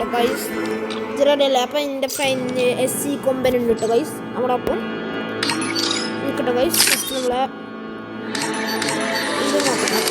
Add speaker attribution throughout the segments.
Speaker 1: കേട്ടോ ഗൈസ്. ഇത് റെഡി അല്ലേ? അപ്പം എൻ്റെ ഫ്രണ്ട് SC കൊമ്പൻ ഉണ്ട് കേട്ടോ ഗൈസ് നമ്മുടെ ഒപ്പം നിൽക്കട്ടെ ഗൈസ്. ഫസ്റ്റ് നമ്മളെ ഇത് നോക്കണം,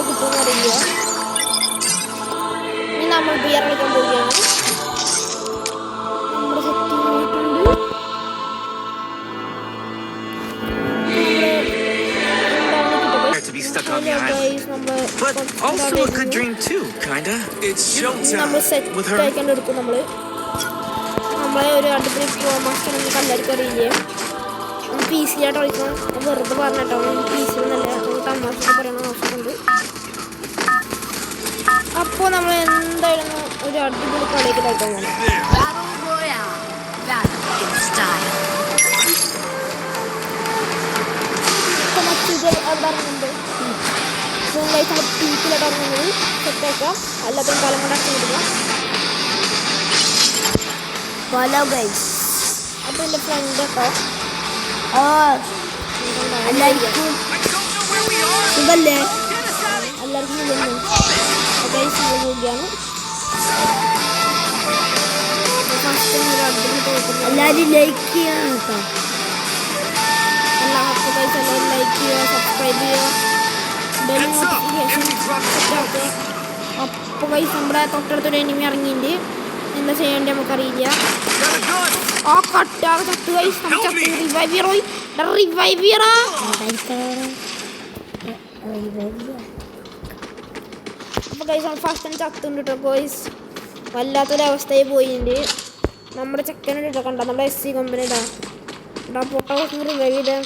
Speaker 1: കിട്ടുമെന്ന് അറിയില്ല. ഇനി നമ്മൾ ബിയർ കളിക്കാൻ പോവുകയാണ്. നമ്മുടെ സെറ്റ് ആയിട്ടുണ്ട്. നമ്മൾ സെറ്റ് ആയിക്കൊണ്ട് എടുക്കും. നമ്മളെ ഒരു അടുപ്പിൽ പോകാൻ മാസ്റ്റർ നമുക്ക് എല്ലാവർക്കും അറിയില്ലേ. നമുക്ക് ഈസിയായിട്ട് കളിക്കണം. വെറുതെ പറഞ്ഞിട്ടോ നമുക്ക് ഈസി ഒന്നല്ല, നമുക്ക് തമാശ പറയണ ആവശ്യമുണ്ട്. അപ്പോൾ നമ്മൾ എന്തായിരുന്നു ഒരു അടിപൊളി കളിയൊക്കെ കളിക്കാൻ പോകുന്നത്. അവിടെ ഇറങ്ങുന്നുണ്ട് പീക്കിലോട്ട് ഇറങ്ങുന്നത് സെറ്റാക്കാം. എല്ലാത്തിനും കാലം കൊണ്ട് അടച്ചു കൊടുക്കാം. അപ്പോൾ എൻ്റെ ഫ്രണ്ട് കേട്ടോ എല്ലാവർക്കും സുഖല്ലേ? എല്ലാവർക്കും സുഖമാണ്. പോവുകയാണ്. എല്ലാവരും ലൈക്ക് ചെയ്യണം കേട്ടോ. എല്ലാവർക്കും പൈസ എല്ലാവരും ലൈക്ക് ചെയ്യുക, സബ്സ്ക്രൈബ് ചെയ്യുക, ബെൽ നോട്ടിഫിക്കേഷൻ സെറ്റാക്കുക. അപ്പോൾ പൈസ നമ്മുടെ തൊട്ടടുത്തൊരു എനിമി ഇറങ്ങിയിട്ട് എന്താ ചെയ്യേണ്ടത് നമുക്കറിയില്ല. ആ കട്ടാകെ ചത്ത് പൈസ റിവൈവ് ചെയ്യറോയി റിവൈവ് ചെയ്യറാ. അപ്പോൾ ഗൈസ് ഫസ്റ്റ് തന്നെ ചത്തുണ്ട് കേട്ടോ ഗൈസ്. വല്ലാത്തൊരവസ്ഥയിൽ പോയിട്ടുണ്ട്. നമ്മുടെ ചെക്കനുണ്ട് കേട്ടോ, കണ്ടോ നമ്മുടെ SC കമ്പനി ഇടാ പൊട്ട റിവൈവ് ചെയ്തേ.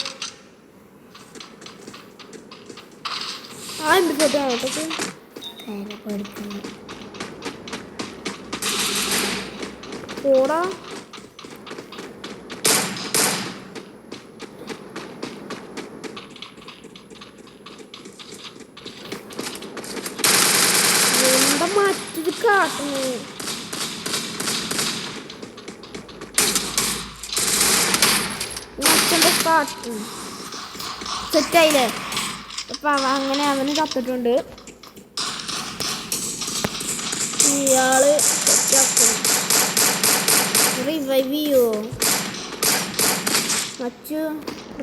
Speaker 1: ആ എന്ത് ഫോട്ടോ ആവട്ടെ പോടാ. എന്താ മാറ്റിത് കാട്ടുന്നു. സെറ്റായില്ലേ? അപ്പം അങ്ങനെ അവന് ചത്തിട്ടുണ്ട്. ഇയാള് സെറ്റാക്കും. റിവൈവ് ചെയ്യോ മച്ചു?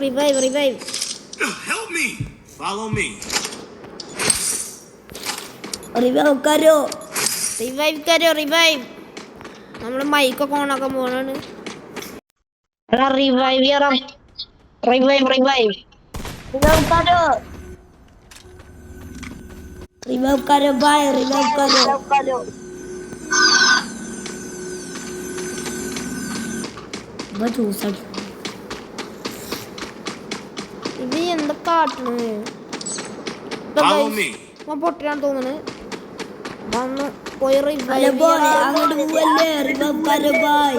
Speaker 1: Revive revive revive. നമ്മള് മൈക്കൊക്കെ ഓണാക്കാൻ പോണാണ്. റിവൈവ് ചെയ്യണം. റിവൈവ് करो भाई, रिवाइव करो. बस हो सक ഇത് എന്താ കാട്ടണേ? പൊട്ടിയാൻ തോന്നുന്നു. വന്ന് പോയി റിവൈവ് അങ്ങോട്ട് പോവല്ലേ. റിവൈവ് കരോ ഭായ്.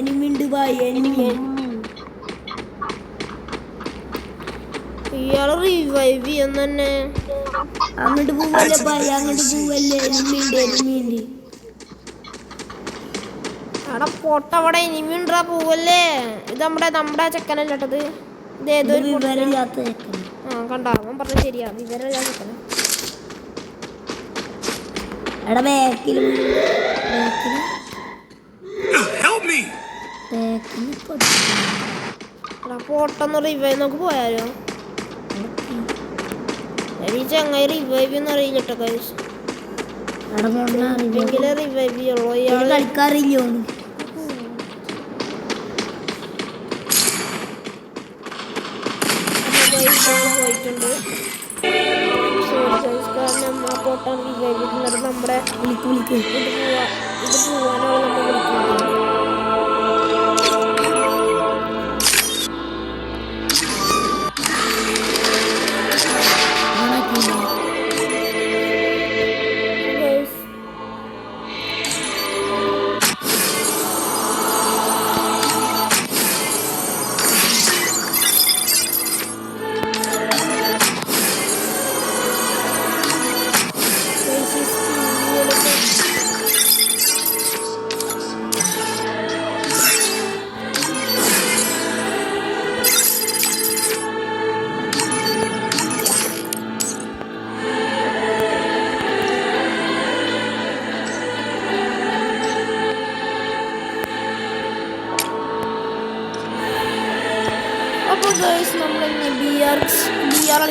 Speaker 1: എനിമി ഉണ്ട് ഭായ്, എനിമി. ഇയാള് റിവൈവ് ചെയ്യുന്ന തന്നെ. അങ്ങോട്ട് പോവല്ലേ ഭായ്, അങ്ങോട്ട് പോവല്ലേ. എനിമി അവിടെ പൊട്ട അവിടെ എനിമി ഉണ്ടാ പോവല്ലേ. ഇത് നമ്മുടെ ചെക്കനല്ല കേട്ടത്. ഇത് ഏതൊരു വിവരമില്ലാത്ത ചെക്കൻ. ആ കണ്ടാ അവൻ പറഞ്ഞത് ശരിയാ, വിവരമില്ലാത്ത ചെക്കന. എടാ ബാക്കിൽ പൊട്ടൊന്ന് റിവൈവ് നമുക്ക് പോയാലോ? ഈ ചങ്ങായി റിവൈവ് ഒന്നും അറിയില്ല കേട്ടോ ഗൈസ്. റിവൈവ് ചെയ്യുള്ളൂ. ഇയാൾ കളിക്കാറില്ലോ? പോയിട്ടുണ്ട്. കാരണം ആ പൊട്ടാണ് റിവൈവ് ചെയ്യുന്നത്. നമ്മുടെ ഇത് പോവാനാണ് നമ്മൾ വിളിക്കുന്നത്.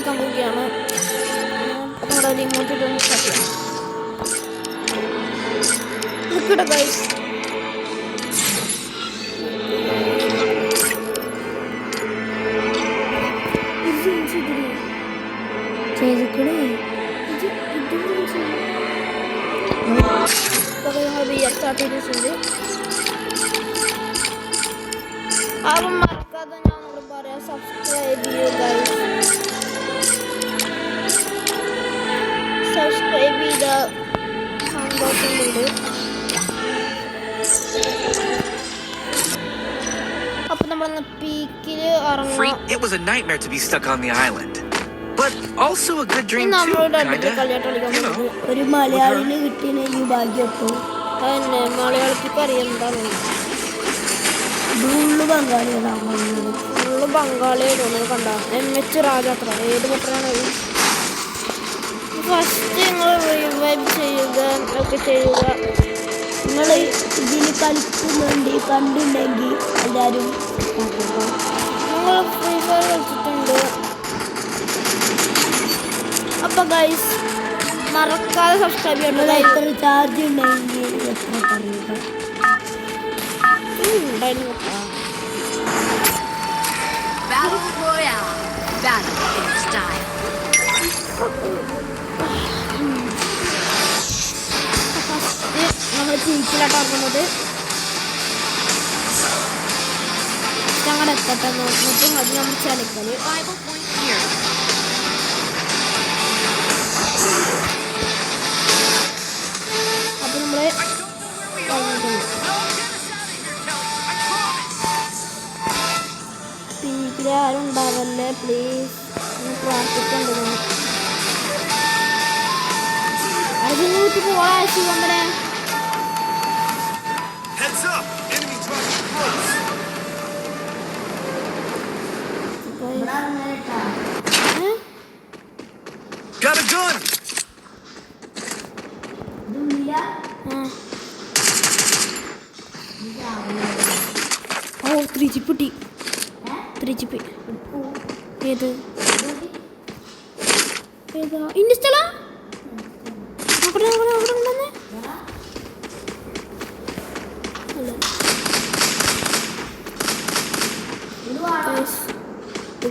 Speaker 1: എടുക്കാൻ പോവുകയാണ്. നമ്മുടെ റിമോട്ട് ഇതൊന്ന് സ്റ്റാർട്ട് ചെയ്യാം. നിൽക്കട്ടെ ഗൈസ്. സ്റ്റാർട്ട് ചെയ്തിട്ടുണ്ട്. അപ്പം മറക്കാതെ ഞാനോട് പറയാം, സബ്സ്ക്രൈബ് ചെയ്യൂ ഗൈസ്. സബ്സ്ക്രൈബ് ചെയ്ത സന്തോഷമുണ്ട്. അപ്പൊ നമ്മളൊന്ന് പീക്കിൽ ഇറങ്ങാം.
Speaker 2: It was a nightmare to be stuck on the island, but also a good dream too.
Speaker 1: നമ്മളുടെ അടുത്ത് കളിയാട്ട് കളിക്കാൻ ഒരു മലയാളിന് കിട്ടിയ ഈ ഭാഗ്യപ്പോ അതന്നെ. മലയാളത്തിൽ അറിയാം എന്താണ് ഫുള്ള് ബംഗാളികളാണ്. ഫുള്ള് ബംഗാളിയെ തോന്നുന്നു. കണ്ട MH രാജാത്ര ഏത് പട്ടണമാണ്? ഫസ്റ്റ് നിങ്ങൾ റിവൈവ് ചെയ്യുക ഒക്കെ ചെയ്യുക. നിങ്ങൾ ഇതിൽ കളിക്കുന്നുണ്ട് കണ്ടിട്ടുണ്ടെങ്കിൽ എല്ലാവരും നിങ്ങൾ ഫ്രീ ഫയർ കളിച്ചിട്ടുണ്ട്. അപ്പോൾ ഗൈസ് മറക്കാതെ സബ്സ്ക്രൈബ് ചെയ്യണം. എത്ര ചാർജ് ഉണ്ടെങ്കിൽ എത്ര പറയുക ഉണ്ടായിരുന്നു. നമ്മൾ ചീക്കിലാട്ടാക്കുന്നത് ഞങ്ങളുടെ എത്തട്ടെ നോക്കിയിട്ടും അത് നമ്മൾ ചലിക്കല്. അപ്പൊ നമ്മള് പീക്കിൽ ആരും ഉണ്ടാവല്ലേ പ്ലീസ്. പ്രാർത്ഥിക്കണ്ടേ അതിനൂറ്റി പോവാ ശിവമ്പനെ.
Speaker 2: Got a gun.
Speaker 1: ഓ 3 ചിപ്പ് കിട്ടി. 3 ചിപ്പ് ഏത് ഏതാ ഇന്ന സ്ഥല?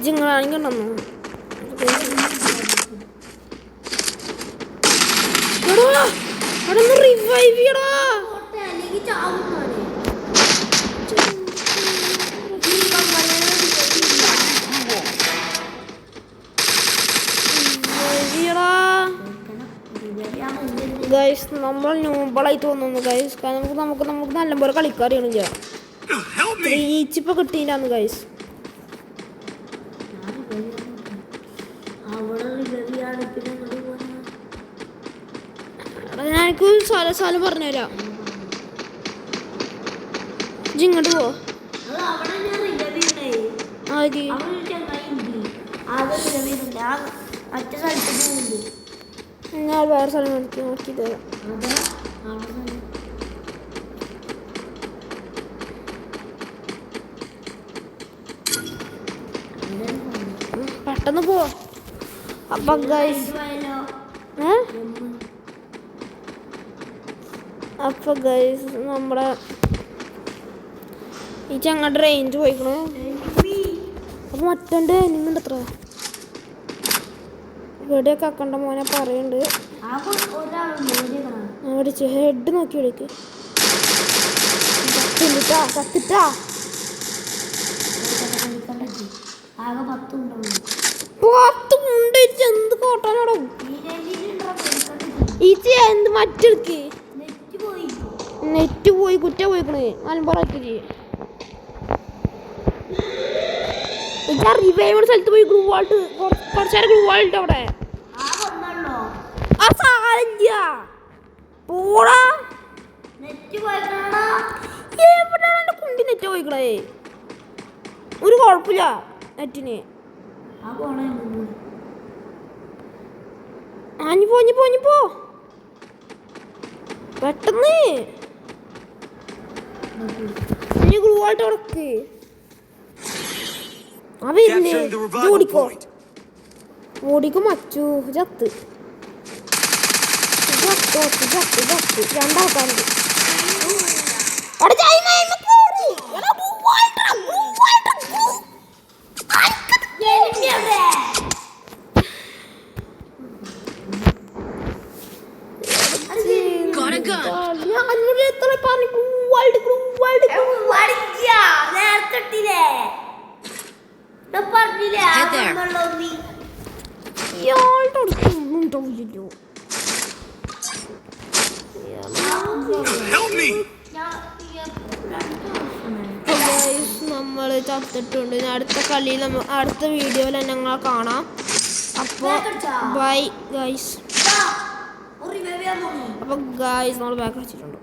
Speaker 1: നിങ്ങളാണെങ്കിൽ ഉണ്ടെന്നോ അവിടെ റിവൈവ് ചെയ്യടാ. ഗൈസ് നമ്മൾ ന്യൂബളായി തോന്നുന്നു ഗൈസ്. കാരണം നമുക്ക് നല്ലപോലെ കളിക്കാറിയണില്ല. 3 ഈച്ച് ഇപ്പൊ കിട്ടിയില്ലാന്ന് ഗൈസ്. ഞാനക്ക് സ്ഥലം പറഞ്ഞുതരാം. ഇങ്ങോട്ട് പോ. ഞാൻ വേറെ സ്ഥലം നോക്കി തരാം. പെട്ടെന്ന് പോ. അപ്പൊ ഗൈസ് നമ്മുടെ ഈ ചങ്ങടെ റേഞ്ച് പോയിക്കണേ. അപ്പൊ മറ്റേ എനിമുണ്ട് എത്ര ഇവിടെയൊക്കെ ആക്കണ്ട മോനെ പറയുന്നുണ്ട്. ഹെഡ് നോക്കി വിളിക്ക്. കത്തിട്ടാ എന്ത് കോട്ടാനോടോ എന്ത് മറ്റെടുക്ക്. നെറ്റ് പോയി കുറ്റ പോയിക്കണേ. അൻപറാക്കി റിവൈവ് സ്ഥലത്ത് പോയി ഗ്ലൂ വാൾട്ട് കുറച്ചേരം ഗ്ലൂ വാൾട്ട് അവിടെ ആ സാരില്ല പോടാ. എവിടെയാണ് കുണ്ടി നെറ്റ് പോയിക്കണേ? ഒരു കുഴപ്പമില്ല നെറ്റിന്. പോ പെട്ടെന്ന് ഗ്ലൂ വാൾട്ട് ഉടക്ക്. ഓടിക്കോ ഓടിക്കും മച്ചു ചത്ത് രണ്ടാൾക്കാരുണ്ട്. ഇയാളുടെ അടുത്തൊന്നും ഉണ്ടാവില്ലല്ലോ. നമ്മൾ ചത്തിട്ടുണ്ട്. ഇനി അടുത്ത കളിയിൽ അടുത്ത വീഡിയോയിൽ ഞങ്ങൾ കാണാം. അപ്പോൾ ബൈ ഗൈസ്. അപ്പോൾ ഗൈസ് നമ്മൾ ബാക്ക് അടിച്ചിട്ടുണ്ട്.